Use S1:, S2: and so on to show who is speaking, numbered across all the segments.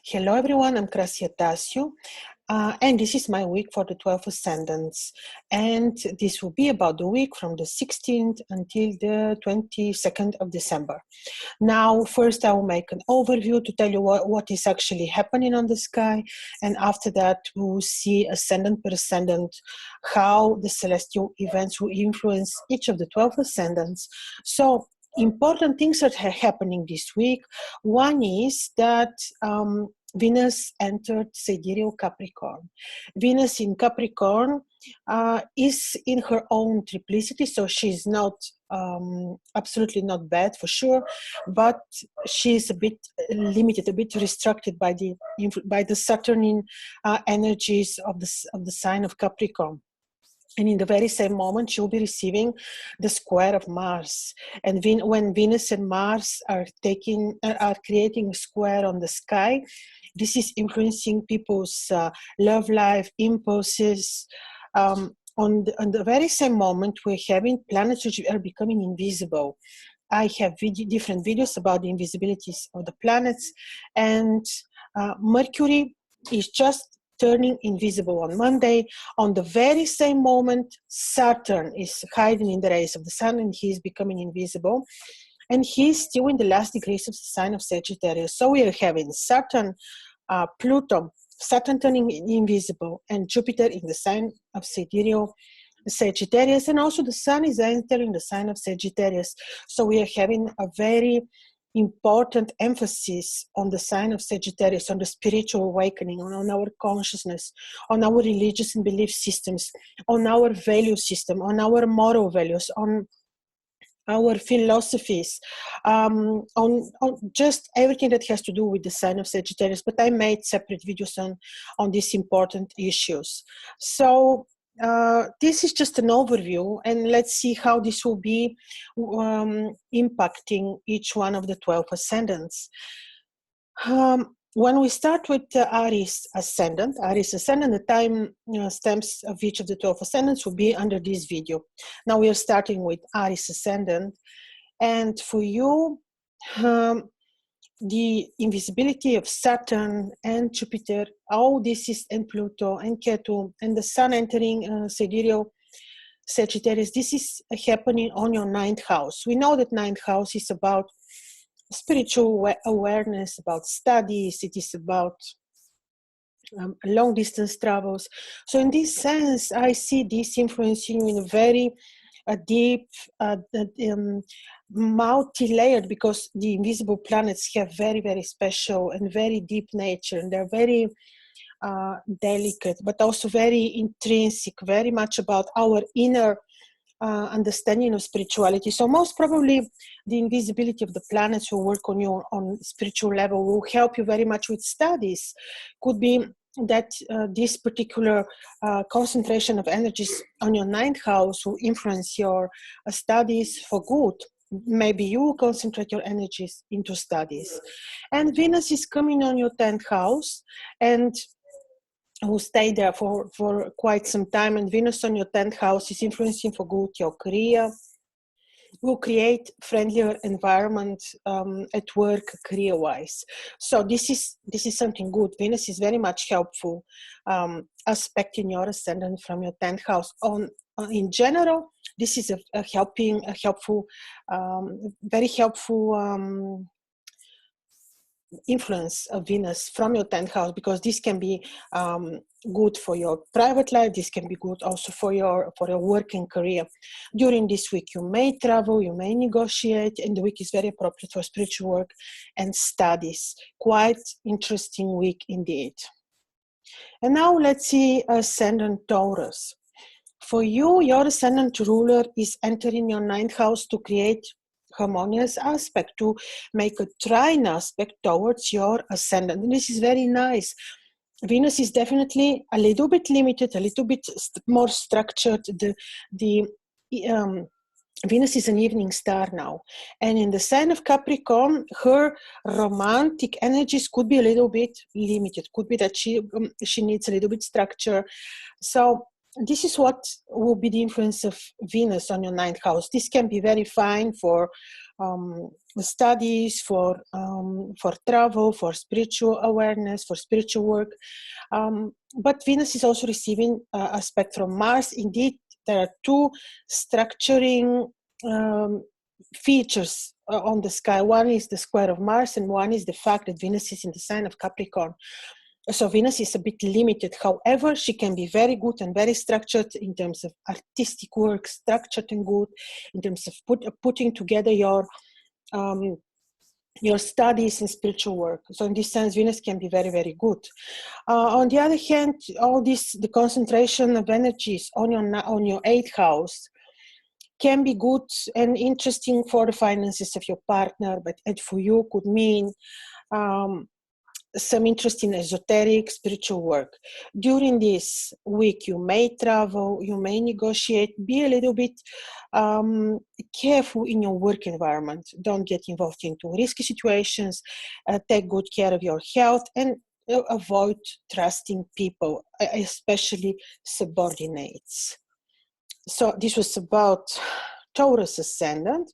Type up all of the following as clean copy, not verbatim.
S1: Hello everyone, I'm Krasia Tasio, and this is my week for the 12 Ascendants. And this will be about the week from the 16th until the 22nd of December. Now, first I will make an overview to tell you what is actually happening on the sky, and after that we will see ascendant per ascendant, how the celestial events will influence each of the 12 ascendants. So, important things that are happening this week. One is that Venus entered sidereal Capricorn. Venus in Capricorn is in her own triplicity, so she's not absolutely not bad for sure, but she's a bit limited, a bit restricted by the Saturnian energies of the sign of Capricorn. And in the very same moment, she'll be receiving the square of Mars. And when Venus and Mars are creating a square on the sky, this is influencing people's love life, impulses. On the very same moment, we're having planets which are becoming invisible. I have different videos about the invisibilities of the planets, and Mercury is just turning invisible on Monday. On the very same moment, Saturn is hiding in the rays of the sun and he's becoming invisible. And he's still in the last degrees of the sign of Sagittarius. So we are having Saturn, Pluto, Saturn turning invisible, and Jupiter in the sign of sidereal Sagittarius. And also the sun is entering the sign of Sagittarius. So we are having a very important emphasis on the sign of Sagittarius, on the spiritual awakening, on our consciousness, on our religious and belief systems, on our value system, on our moral values, on our philosophies, on just everything that has to do with the sign of Sagittarius. But I made separate videos on these important issues. So this is just an overview, and let's see how this will be impacting each one of the 12 ascendants. When we start with Aries ascendant, the time stamps of each of the 12 ascendants will be under this video. Now we are starting with Aries ascendant, and for you, the invisibility of Saturn and Jupiter, all this is, and Pluto and Ketu, and the Sun entering sidereal Sagittarius, this is happening on your 9th house. We know that 9th house is about spiritual awareness, about studies, it is about long distance travels. So in this sense, I see this influencing you in a very deep, multi-layered, because the invisible planets have very, very special and very deep nature, and they're very delicate, but also very intrinsic, very much about our inner understanding of spirituality. So most probably the invisibility of the planets will work on you on spiritual level, will help you very much with studies. Could be that this particular concentration of energies on your 9th house will influence your studies for good. Maybe you will concentrate your energies into studies. And Venus is coming on your 10th house and will stay there for quite some time. And Venus on your 10th house is influencing for good your career, will create friendlier environment at work, career-wise. So this is something good. Venus is very much helpful aspect in your ascendant from your 10th house. In general, this is a helpful, very helpful influence of Venus from your 10th house, because this can be good for your private life. This can be good also for your working career. During this week, you may travel, you may negotiate, and the week is very appropriate for spiritual work and studies. Quite interesting week indeed. And now let's see ascendant Taurus. For you, your ascendant ruler is entering your 9th house to create harmonious aspect, to make a trine aspect towards your ascendant. And this is very nice. Venus is definitely a little bit limited, a little bit more structured. Venus is an evening star now. And in the sign of Capricorn, her romantic energies could be a little bit limited. Could be that she needs a little bit structure. So this is what will be the influence of Venus on your ninth house. This can be very fine for studies, for travel, for spiritual awareness, for spiritual work. But Venus is also receiving aspect from Mars. Indeed, there are two structuring features on the sky. One is the square of Mars, and one is the fact that Venus is in the sign of Capricorn. So Venus is a bit limited. However, she can be very good and very structured in terms of artistic work, structured and good, in terms of putting together your studies and spiritual work. So in this sense, Venus can be very, very good. On the other hand, the concentration of energies on your eighth house can be good and interesting for the finances of your partner, but it for you could mean some interest in esoteric spiritual work. During this week, you may travel, you may negotiate, be a little bit careful in your work environment. Don't get involved into risky situations, take good care of your health, and avoid trusting people, especially subordinates. So this was about Taurus ascendant.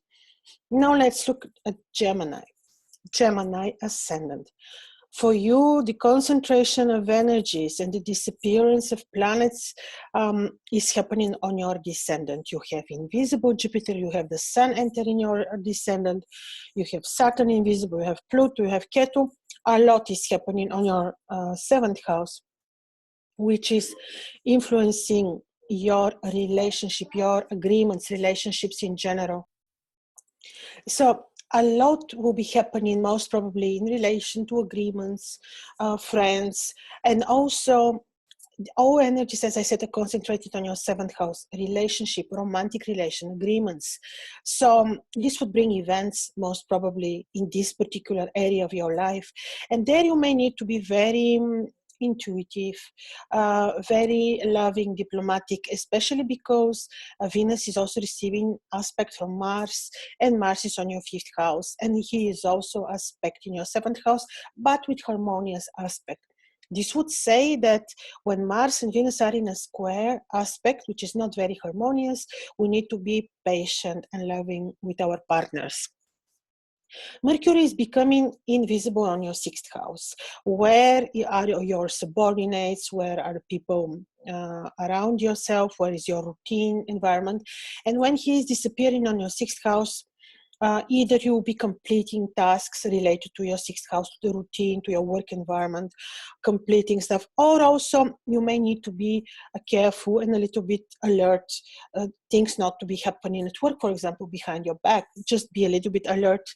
S1: Now let's look at Gemini ascendant. For you, the concentration of energies and the disappearance of planets is happening on your descendant. You have invisible Jupiter, you have the Sun entering your descendant, you have Saturn invisible, you have Pluto, you have Ketu. A lot is happening on your seventh house, which is influencing your relationship, your agreements, relationships in general. So a lot will be happening most probably in relation to agreements, friends, and also all energies, as I said, are concentrated on your seventh house, relationship, romantic relation, agreements. So this would bring events most probably in this particular area of your life. And there you may need to be very intuitive, very loving, diplomatic, especially because Venus is also receiving aspect from Mars, and Mars is on your fifth house, and he is also aspect in your seventh house, but with harmonious aspect. This would say that when Mars and Venus are in a square aspect, which is not very harmonious, we need to be patient and loving with our partners. Mercury is becoming invisible on your sixth house. Where are your subordinates? Where are the people around yourself? Where is your routine environment? And when he is disappearing on your sixth house, either you will be completing tasks related to your sixth house, to the routine, to your work environment, completing stuff, or also you may need to be careful and a little bit alert, things not to be happening at work, for example, behind your back. Just be a little bit alert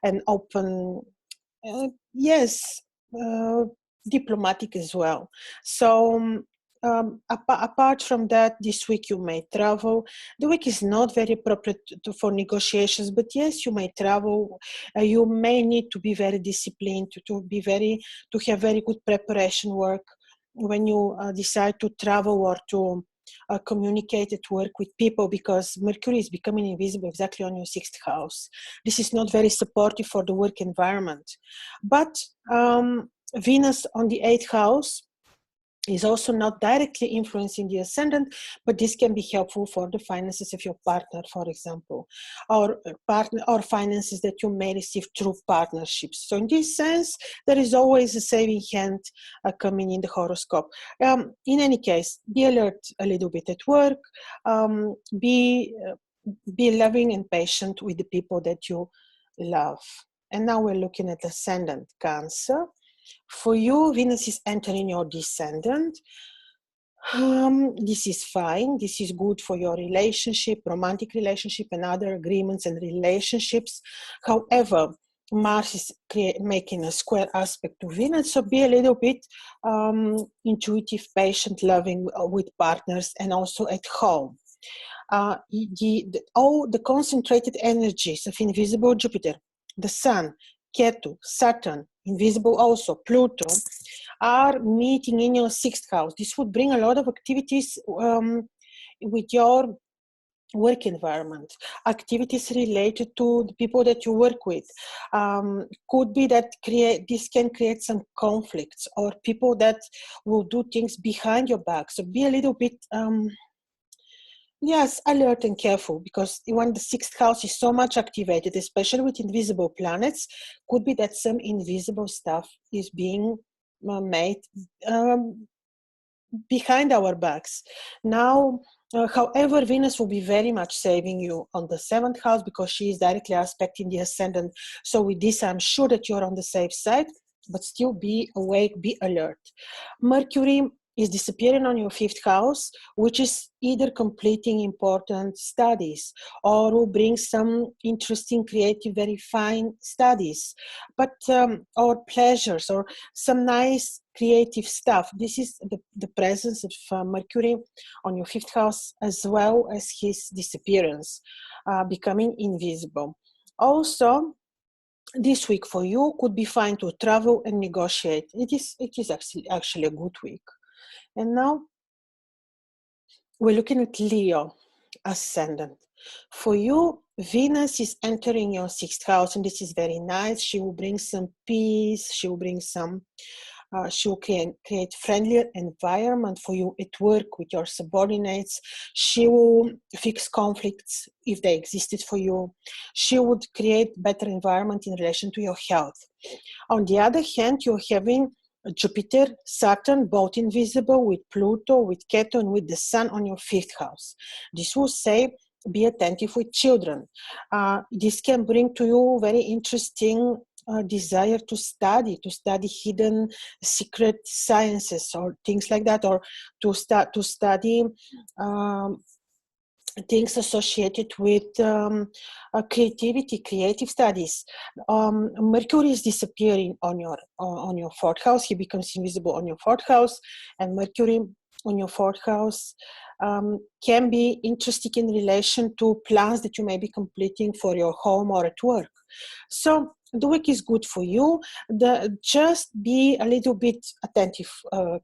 S1: and open, diplomatic as well. So apart from that, this week you may travel. The week is not very appropriate for negotiations, but yes, you may travel. You may need to be very disciplined, to have very good preparation work when you decide to travel or to communicate at work with people, because Mercury is becoming invisible exactly on your sixth house. This is not very supportive for the work environment. But Venus on the eighth house is also not directly influencing the ascendant, but this can be helpful for the finances of your partner, for example, or finances that you may receive through partnerships. So in this sense, there is always a saving hand coming in the horoscope. In any case, be alert a little bit at work, be loving and patient with the people that you love. And now we're looking at ascendant Cancer. For you, Venus is entering your descendant. This is fine. This is good for your relationship, romantic relationship, and other agreements and relationships. However, Mars is making a square aspect to Venus, so be a little bit intuitive, patient, loving with partners, and also at home. All the concentrated energies of invisible Jupiter, the Sun, Ketu, Saturn, invisible also, Pluto, are meeting in your sixth house. This would bring a lot of activities with your work environment, activities related to the people that you work with. Could be that this can create some conflicts, or people that will do things behind your back. So be a little bit yes, alert and careful, because when the sixth house is so much activated, especially with invisible planets, could be that some invisible stuff is being made behind our backs. Now, however, Venus will be very much saving you on the seventh house, because she is directly aspecting the ascendant. So with this, I'm sure that you're on the safe side, but still be awake, be alert. Mercury is disappearing on your fifth house, which is either completing important studies or will bring some interesting, creative, very fine studies, but or pleasures or some nice creative stuff. This is the presence of Mercury on your fifth house, as well as his disappearance, becoming invisible. Also, this week for you could be fine to travel and negotiate. It is actually a good week. And now we're looking at Leo ascendant. For you, Venus is entering your sixth house, and this is very nice. She will bring some peace. She will bring some she will create friendlier environment for you at work with your subordinates. She will fix conflicts if they existed for you. She would create better environment in relation to your health. On the other hand, you're having Jupiter, Saturn, both invisible, with Pluto, with Ketu, and with the Sun on your fifth house. This will say, be attentive with children. This can bring to you very interesting desire to study hidden secret sciences or things like that, or to study things associated with creativity, creative studies. Mercury is disappearing on your fourth house. He becomes invisible on your fourth house, and Mercury on your fourth house can be interesting in relation to plans that you may be completing for your home or at work. So the week is good for you. Just be a little bit attentive,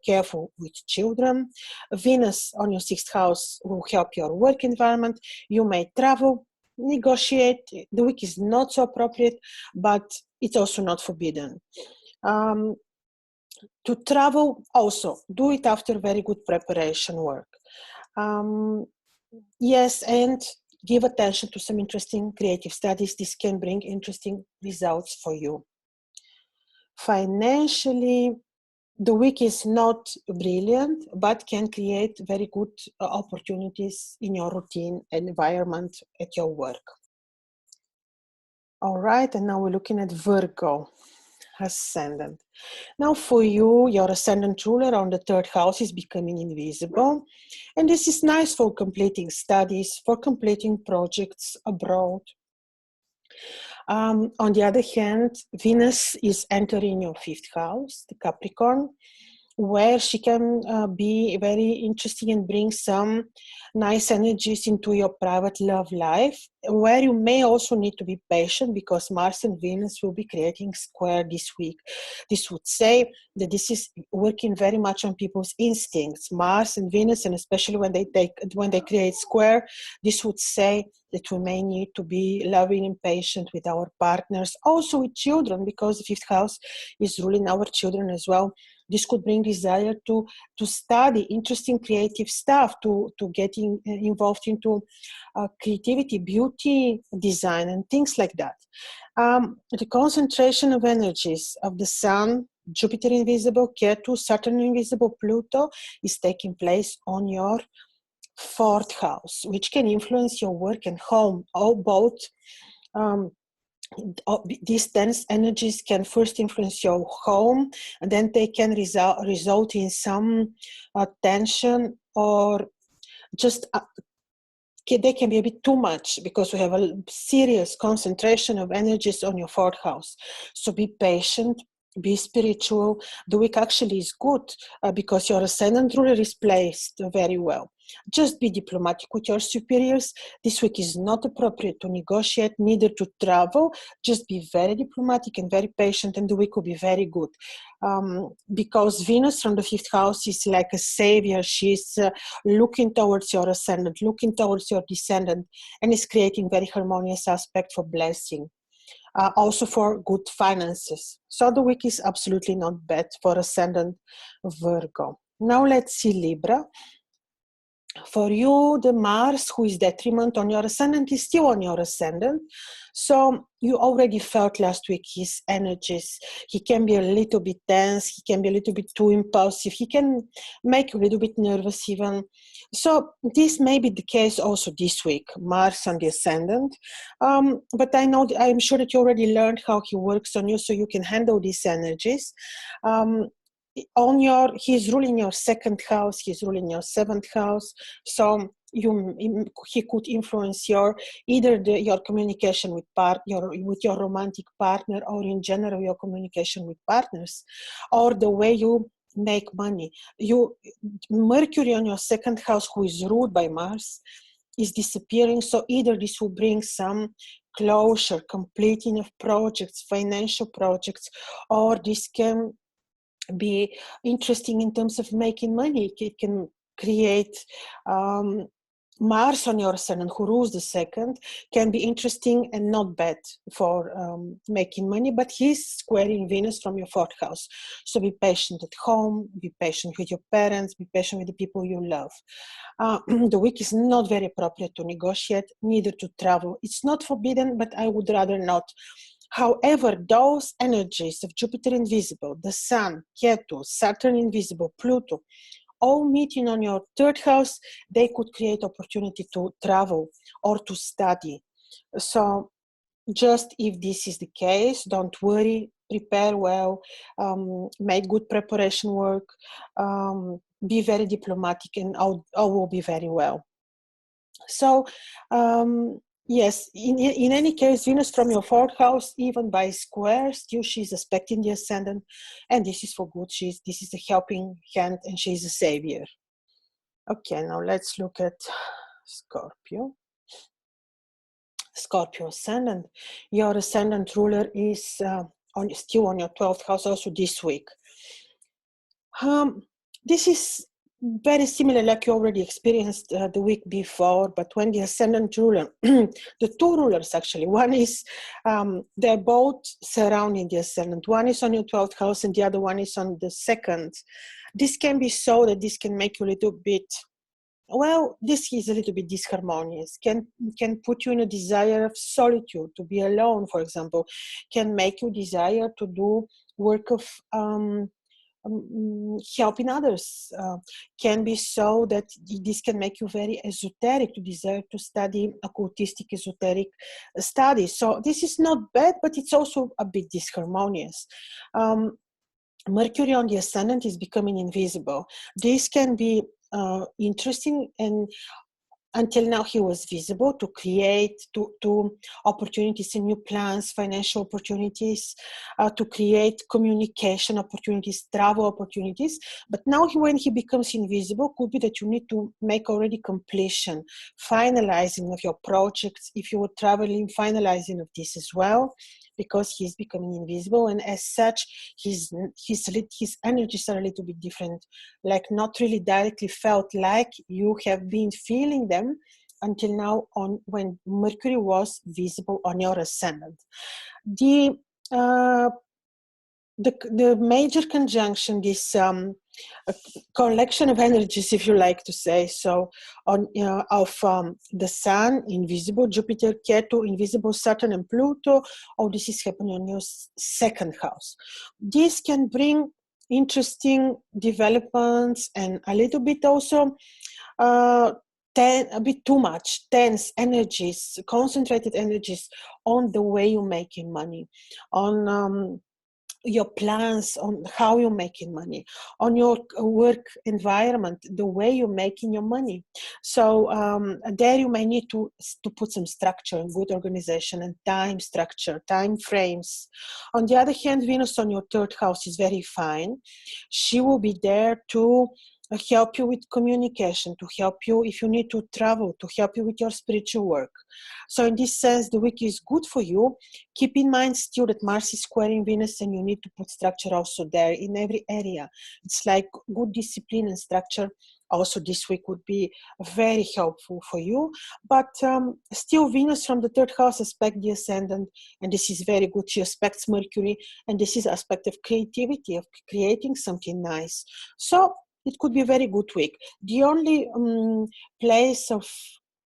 S1: careful with children. Venus on your sixth house will help your work environment. You may travel, negotiate. The week is not so appropriate, but it's also not forbidden. To travel, also do it after very good preparation work. Yes, and give attention to some interesting creative studies. This can bring interesting results for you. Financially, the week is not brilliant, but can create very good opportunities in your routine environment at your work. All right, and now we're looking at Virgo ascendant. Now for you, your ascendant ruler on the third house is becoming invisible. And this is nice for completing studies, for completing projects abroad. On the other hand, Venus is entering your fifth house, the Capricorn, where she can be very interesting and bring some nice energies into your private love life, where you may also need to be patient, because Mars and Venus will be creating square this week. This would say that this is working very much on people's instincts. Mars and Venus, and especially when they create square, this would say that we may need to be loving and patient with our partners, also with children, because the fifth house is ruling our children as well. This could bring desire to study interesting creative stuff, to getting involved into creativity, beauty, design, and things like that. The concentration of energies of the Sun, Jupiter invisible, Ketu, Saturn invisible, Pluto is taking place on your fourth house, which can influence your work and home, or both. These tense energies can first influence your home, and then they can result in some tension, or just they can be a bit too much, because we have a serious concentration of energies on your fourth house. So be patient, be spiritual. The week actually is good because your ascendant ruler is placed very well. Just be diplomatic with your superiors. This week is not appropriate to negotiate, neither to travel. Just be very diplomatic and very patient, and the week will be very good. Because Venus from the 5th house is like a savior. She's looking towards your ascendant, looking towards your descendant, and is creating very harmonious aspect for blessing. Also for good finances. So the week is absolutely not bad for ascendant Virgo. Now let's see Libra. For you, the Mars, who is detriment on your ascendant, is still on your ascendant. So you already felt last week his energies. He can be a little bit tense. He can be a little bit too impulsive. He can make you a little bit nervous even. So this may be the case also this week, Mars on the ascendant. But I'm sure that you already learned how he works on you, so you can handle these energies. He's ruling your 2nd house, he's ruling your 7th house, so he could influence your communication with your romantic partner, or in general your communication with partners, or the way you make money. Mercury on your 2nd house, who is ruled by Mars, is disappearing, so either this will bring some closure, completing of projects, financial projects, or this can be interesting in terms of making money. It can create Mars on your ascendant, who rules the 2nd, can be interesting and not bad for making money, but he's squaring Venus from your 4th house. So be patient at home, be patient with your parents, be patient with the people you love. The week is not very appropriate to negotiate, neither to travel. It's not forbidden, but I would rather not. However, those energies of Jupiter invisible, the Sun, Ketu, Saturn invisible, Pluto, all meeting on your 3rd house, they could create opportunity to travel or to study. So just if this is the case, don't worry, prepare well, make good preparation work, be very diplomatic, and all will be very well. So, yes, in any case, Venus from your 4th house, even by square, still she's aspecting the ascendant, and this is for good. This is a helping hand, and she's a savior. Okay, now let's look at Scorpio. Scorpio ascendant. Your ascendant ruler is still on your 12th house also this week. This is very similar like you already experienced the week before, but when the ascendant ruler, the two rulers actually, one is, they're both surrounding the ascendant. One is on your 12th house and the other one is on the 2nd. This can be so that this can make you a little bit, well, this is a little bit disharmonious, can put you in a desire of solitude, to be alone, for example, can make you desire to do work of helping others, can be so that this can make you very esoteric, to desire to study occultistic esoteric studies. So this is not bad, but it's also a bit disharmonious. Mercury on the ascendant is becoming invisible. This can be interesting, and until now he was visible to create to opportunities and new plans, financial opportunities, to create communication opportunities, travel opportunities. But now when he becomes invisible, could be that you need to make already completion, finalizing of your projects. If you were traveling, finalizing of this as well, because he's becoming invisible, and as such his energies are a little bit different, like not really directly felt like you have been feeling them until now on when Mercury was visible on your ascendant. The major conjunction, this collection of energies, if you like to say so, on the Sun invisible, Jupiter, Ketu invisible, Saturn and Pluto, all this is happening on your 2nd house. This can bring interesting developments and a little bit also a bit too much tense energies, concentrated energies on the way you're making money, on your plans, on how you're making money, on your work environment, the way you're making your money. So there you may need to put some structure and good organization and time structure, time frames. On the other hand, Venus on your 3rd house is very fine. She will be there to help you with communication, to help you if you need to travel, to help you with your spiritual work. So in this sense, the week is good for you. Keep in mind still that Mars is squaring Venus, and you need to put structure also there in every area. It's like good discipline and structure also this week would be very helpful for you. But still, Venus from the third house aspect the ascendant, and this is very good. She aspects Mercury, and this is aspect of creativity, of creating something nice. So it could be a very good week. The only place of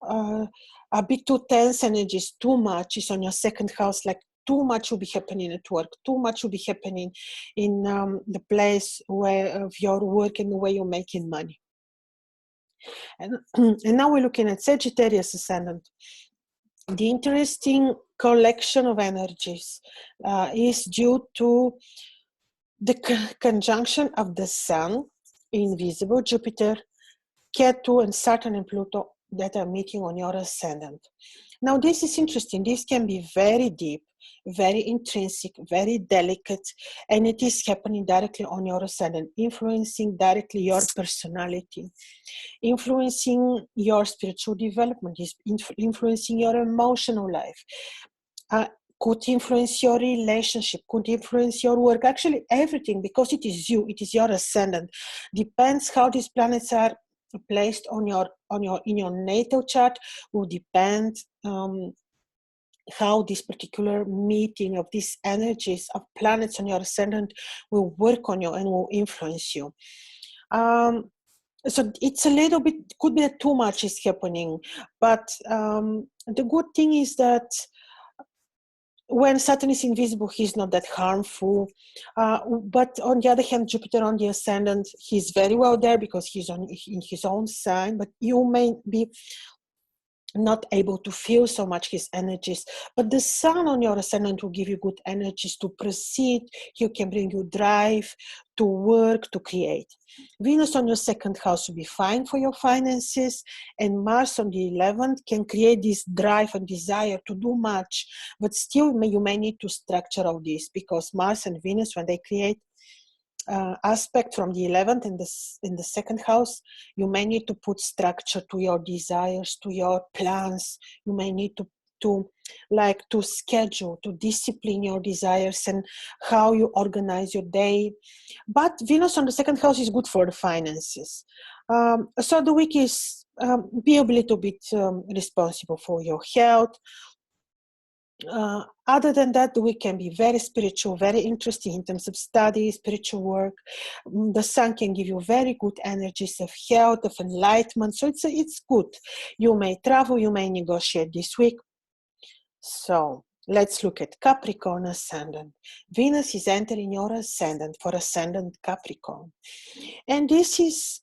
S1: a bit too tense energies, too much, is on your second house. Like too much will be happening at work, too much will be happening in the place where of your work and the way you're making money. And now we're looking at Sagittarius ascendant. The interesting collection of energies is due to the conjunction of the Sun, invisible, Jupiter, Ketu, and Saturn and Pluto that are meeting on your ascendant. Now, this is interesting. This can be very deep, very intrinsic, very delicate, and it is happening directly on your ascendant, influencing directly your personality, influencing your spiritual development, influencing your emotional life. Could influence your relationship, could influence your work, actually everything, because it is you, it is your ascendant. Depends how these planets are placed in your natal chart, will depend how this particular meeting of these energies of planets on your ascendant will work on you and will influence you. So it's a little bit, could be that too much is happening, but the good thing is that when Saturn is invisible, he's not that harmful. But on the other hand, Jupiter on the ascendant, he's very well there because he's in his own sign, but you may be not able to feel so much his energies. But the Sun on your ascendant will give you good energies to proceed. He can bring you drive to work, to create. Venus on your second house will be fine for your finances, and Mars on the 11th can create this drive and desire to do much, but still you may need to structure all this, because Mars and Venus, when they create aspect from the 11th in the second house, you may need to put structure to your desires, to your plans. You may need to schedule, to discipline your desires and how you organize your day. But Venus on the second house is good for the finances. So the week is be a little bit responsible for your health. Other than that, the week can be very spiritual, very interesting in terms of study, spiritual work. The Sun can give you very good energies of health, of enlightenment. So it's good. You may travel, you may negotiate this week. So let's look at Capricorn ascendant. Venus is entering your ascendant for ascendant Capricorn. And this is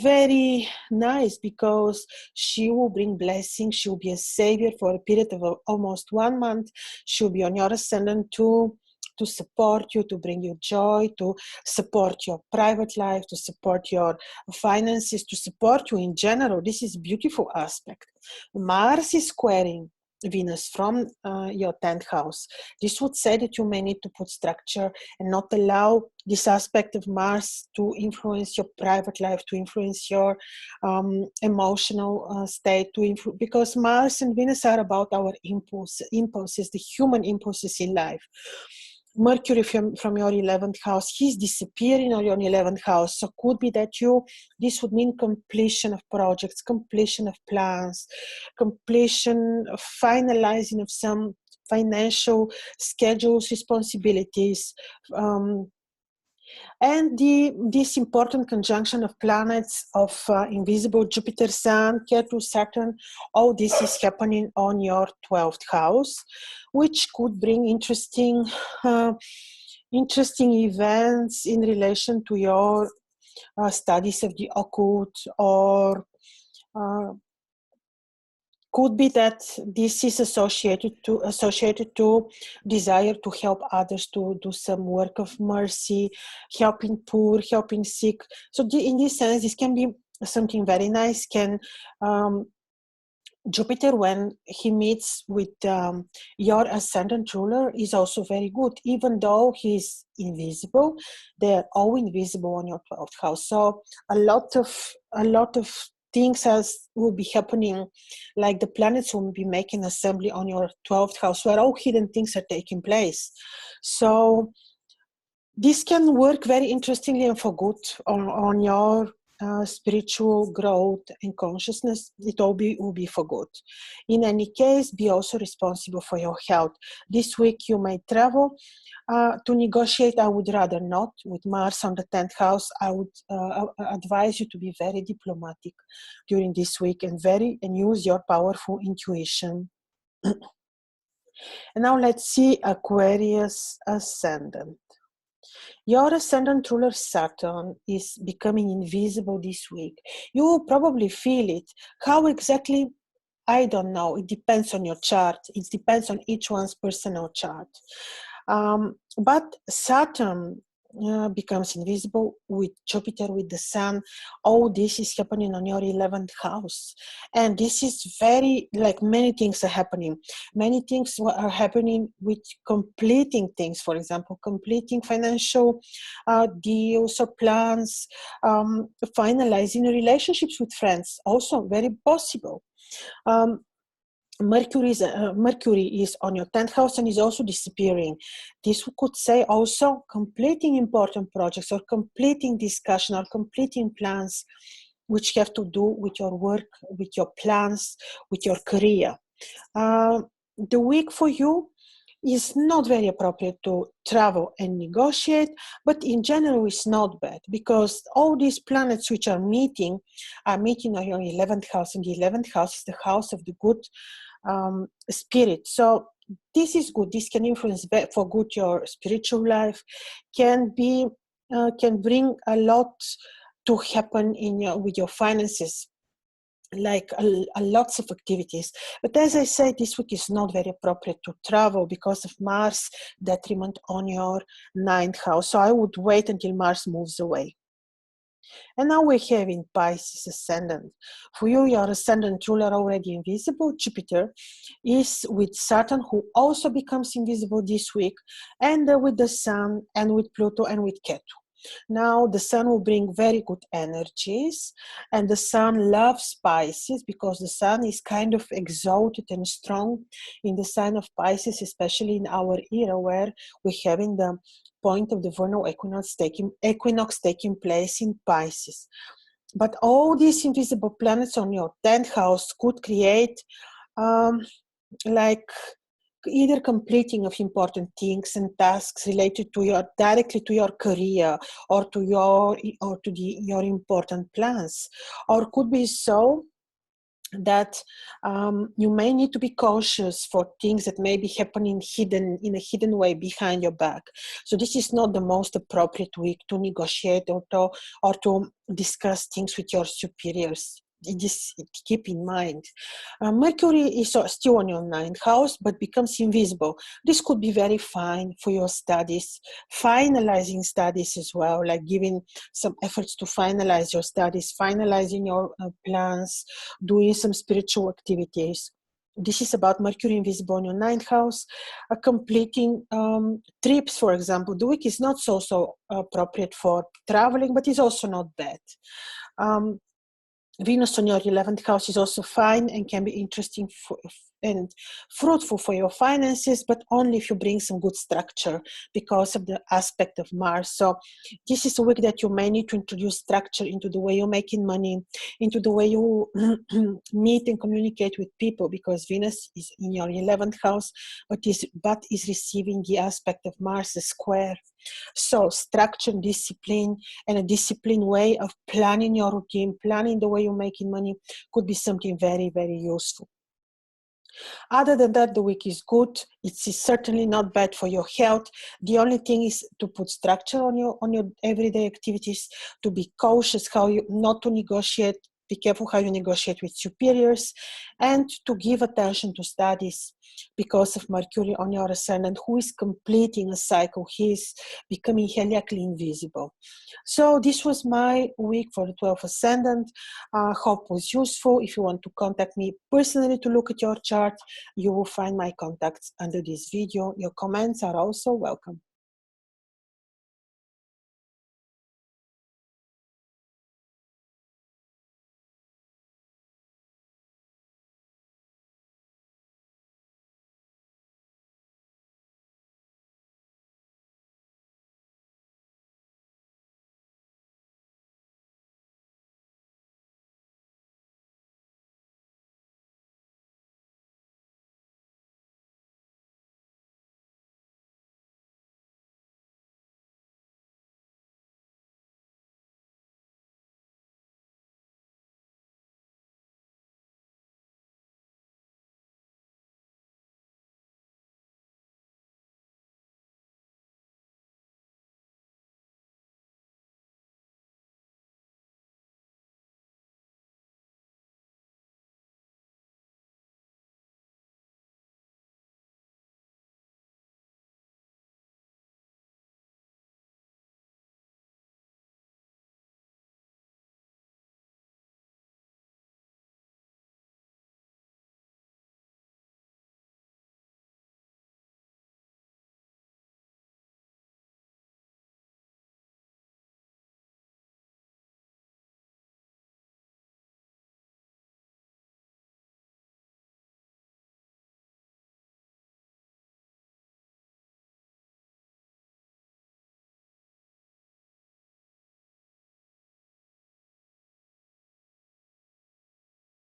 S1: very nice because she will bring blessings. She will be a savior for a period of almost 1 month. She will be on your ascendant to support you, to bring you joy, to support your private life, to support your finances, to support you in general. This is a beautiful aspect. Mars is squaring Venus from your 10th house. This would say that you may need to put structure and not allow this aspect of Mars to influence your private life, to influence your emotional state, because Mars and Venus are about our impulses, the human impulses in life. Mercury from your 11th house, he's disappearing on your 11th house. So could be that this would mean completion of projects, completion of plans, completion of finalizing of some financial schedules, responsibilities. And this important conjunction of planets of invisible Jupiter, Sun, Ketu, Saturn, all this is happening on your 12th house, which could bring interesting events in relation to your studies of the occult, or could be that this is associated to desire to help others, to do some work of mercy, helping poor, helping sick. So in this sense, this can be something very nice, can Jupiter, when he meets with your ascendant ruler, is also very good. Even though he's invisible, they're all invisible on your 12th house. So a lot of things will be happening, like the planets will be making assembly on your 12th house, where all hidden things are taking place. So this can work very interestingly and for good on your spiritual growth and consciousness. It all will be for good. In any case, be also responsible for your health. This week you may travel to negotiate. I would rather not. With Mars on the 10th house, I would advise you to be very diplomatic during this week and use your powerful intuition. And now let's see Aquarius ascendant. Your ascendant ruler Saturn is becoming invisible this week. You will probably feel it. How exactly? I don't know. It depends on your chart. It depends on each one's personal chart. But Saturn becomes invisible with Jupiter, with the Sun. All this is happening on your 11th house. And this is like many things are happening. Many things are happening with completing things. For example, completing financial deals or plans, finalizing relationships with friends. Also very possible. Mercury is on your 10th house and is also disappearing. This could say also completing important projects or completing discussion or completing plans which have to do with your work, with your plans, with your career. The week for you is not very appropriate to travel and negotiate, but in general it's not bad, because all these planets which are meeting on your 11th house, and the 11th house is the house of the good spirit. So this is good. This can influence for good your spiritual life, can bring a lot to happen with your finances, like lots of activities. But as I said, this week is not very appropriate to travel because of Mars detriment on your 9th house. So I would wait until Mars moves away. And now we have in Pisces ascendant. For you, your ascendant ruler already invisible, Jupiter, is with Saturn, who also becomes invisible this week, and with the Sun, and with Pluto, and with Ketu. Now the Sun will bring very good energies, and the Sun loves Pisces because the Sun is kind of exalted and strong in the sign of Pisces, especially in our era where we're having the point of the vernal equinox taking place in Pisces. But all these invisible planets on your 10th house could create like either completing of important things and tasks related to directly to your career or to your important plans, or could be so that you may need to be cautious for things that may be happening in a hidden way behind your back. So this is not the most appropriate week to negotiate or to discuss things with your superiors. Just keep in mind. Mercury is still on your 9th house, but becomes invisible. This could be very fine for your studies, finalizing studies as well, like giving some efforts to finalize your studies, finalizing your plans, doing some spiritual activities. This is about Mercury invisible in your 9th house. Completing trips, for example. The week is not so appropriate for traveling, but it's also not bad. Venus on your 11th house is also fine and can be interesting and fruitful for your finances, but only if you bring some good structure because of the aspect of Mars. So this is a week that you may need to introduce structure into the way you're making money, into the way you meet and communicate with people, because Venus is in your 11th house, but is receiving the aspect of Mars, the square. So structure, discipline, and a disciplined way of planning your routine, planning the way you're making money could be something very, very useful. Other than that, the week is good. It's certainly not bad for your health. The only thing is to put structure on your everyday activities, to be cautious not to negotiate Be careful how you negotiate with superiors, and to give attention to studies because of Mercury on your ascendant, who is completing a cycle. He is becoming heliacally invisible. So this was my week for the 12th ascendant. Hope it was useful. If you want to contact me personally to look at your chart, you will find my contacts under this video. Your comments are also welcome.